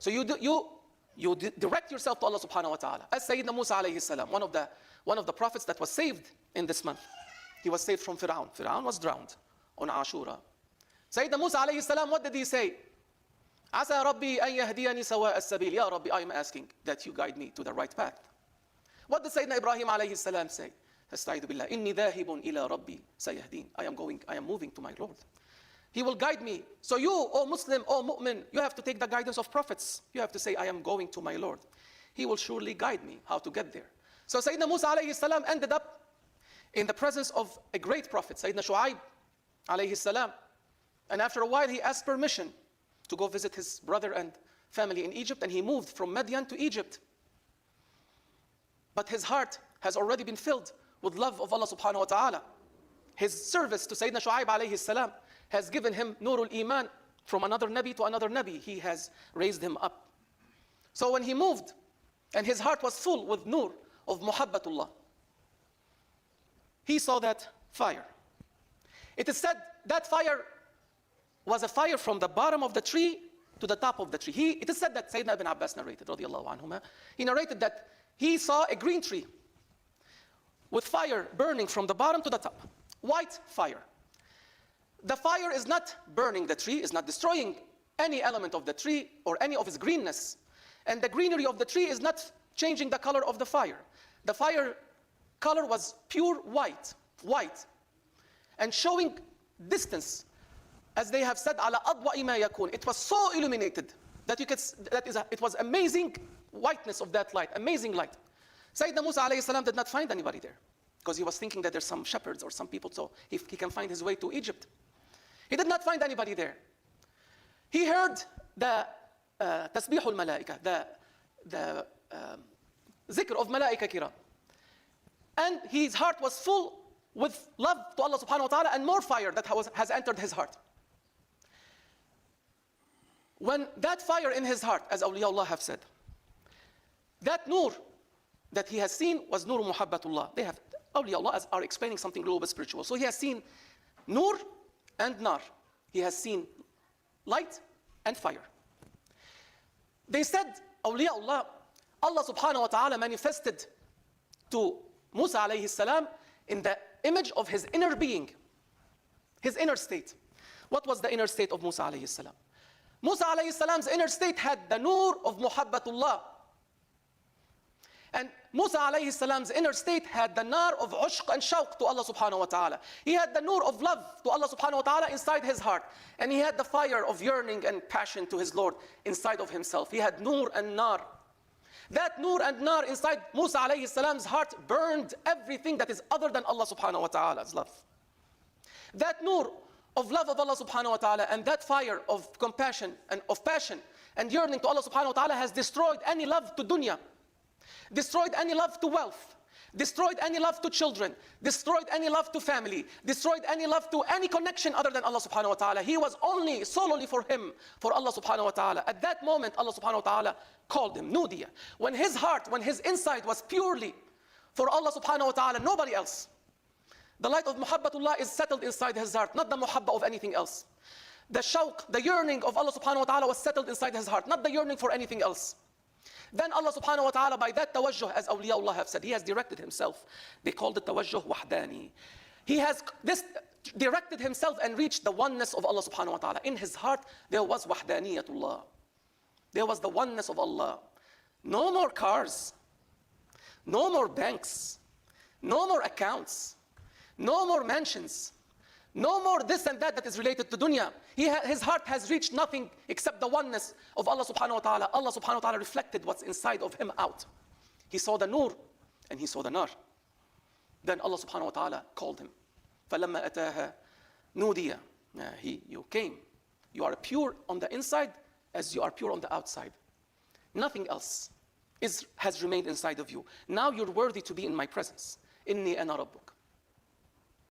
So you direct yourself to Allah subhanahu wa ta'ala. As Sayyidina Musa alayhi salam, one of the prophets that was saved in this month. He was saved from Fir'aun. Fir'aun was drowned on Ashura. Sayyidina Musa alayhi salam, what did he say? Asa Rabbi an yahdiyani sawa as-sabil. Ya Rabbi, I am asking that you guide me to the right path. What did Sayyidina Ibrahim alayhi salam say? Astaidu billah. Inni dhahibun ila Rabbi sayahdin. I am moving to my Lord. He will guide me. So you, O Muslim, O Mu'min, you have to take the guidance of prophets. You have to say, I am going to my Lord. He will surely guide me how to get there. So Sayyidina Musa alayhi salam ended up in the presence of a great prophet, Sayyidina Shu'aib alayhi salam. And after a while, he asked permission to go visit his brother and family in Egypt, and he moved from Madian to Egypt. But his heart has already been filled with love of Allah subhanahu wa ta'ala. His service to Sayyidina Shu'aib alayhi salam has given him Nurul Iman from another Nabi to another Nabi. He has raised him up. So when he moved, and his heart was full with Nur of Muhabbatullah, he saw that fire. It is said that fire was a fire from the bottom of the tree to the top of the tree. It is said that Sayyidina Ibn Abbas narrated, radiallahu anhuma, he narrated that he saw a green tree with fire burning from the bottom to the top. White fire. The fire is not burning the tree, is not destroying any element of the tree or any of its greenness. And the greenery of the tree is not changing the color of the fire. The fire color was pure white, and showing distance. As they have said, ala adwa'i ma yakun. It was so illuminated that it was amazing whiteness of that light, amazing light. Sayyidina Musa alayhi salam did not find anybody there, because he was thinking that there's some shepherds or some people, so he can find his way to Egypt. He did not find anybody there. He heard the tasbihul malaika, the zikr of malaika kiram. And his heart was full with love to Allah subhanahu wa ta'ala, and more fire that has entered his heart. When that fire in his heart, as awliyaullah have said, that nur that he has seen was nur muhabbatullah. Awliyaullah are explaining something global spiritual. So he has seen nur and nar. He has seen light and fire. They said, awliyaullah, Allah subhanahu wa ta'ala manifested to Musa alayhi salam in the image of his inner being, his inner state. What was the inner state of Musa alayhi salam? Musa alayhi salam's inner state had the nur of muhabbatullah. And Musa alayhi salam's inner state had the nar of ushq and shawq to Allah subhanahu wa ta'ala. He had the nur of love to Allah subhanahu wa ta'ala inside his heart. And he had the fire of yearning and passion to his Lord inside of himself. He had nur and nar. That nur and nar inside Musa alayhi salam's heart burned everything that is other than Allah subhanahu wa ta'ala's love. That nur of love of Allah subhanahu wa ta'ala and that fire of compassion and of passion and yearning to Allah subhanahu wa ta'ala has destroyed any love to dunya, destroyed any love to wealth, destroyed any love to children, destroyed any love to family, destroyed any love to any connection other than Allah subhanahu wa ta'ala. He was only solely for him, for Allah subhanahu wa ta'ala. At that moment, Allah subhanahu wa ta'ala called him, Nudiya. When his heart, when his inside was purely for Allah subhanahu wa ta'ala, nobody else. The light of muhabbatullah is settled inside his heart, not the muhabba of anything else. The shawq, the yearning of Allah subhanahu wa ta'ala was settled inside his heart, not the yearning for anything else. Then Allah subhanahu wa ta'ala, by that tawajjuh, as awliyaullah have said, he has directed himself. They called it tawajjuh wahdani. He has directed himself and reached the oneness of Allah subhanahu wa ta'ala. In his heart, there was wahdaniyatullah. There was the oneness of Allah. No more cars, no more banks, no more accounts, no more mansions, no more this and that is related to dunya. His heart has reached nothing except the oneness of Allah subhanahu wa ta'ala. Allah subhanahu wa ta'ala reflected what's inside of him out. He saw the nur and he saw the nar. Then Allah subhanahu wa ta'ala called him. فَلَمَّا أَتَاهَا نُودِيَ. You came. You are pure on the inside as you are pure on the outside. Nothing else has remained inside of you. Now you're worthy to be in my presence. إِنِّي أَنَا رَبُّكَ.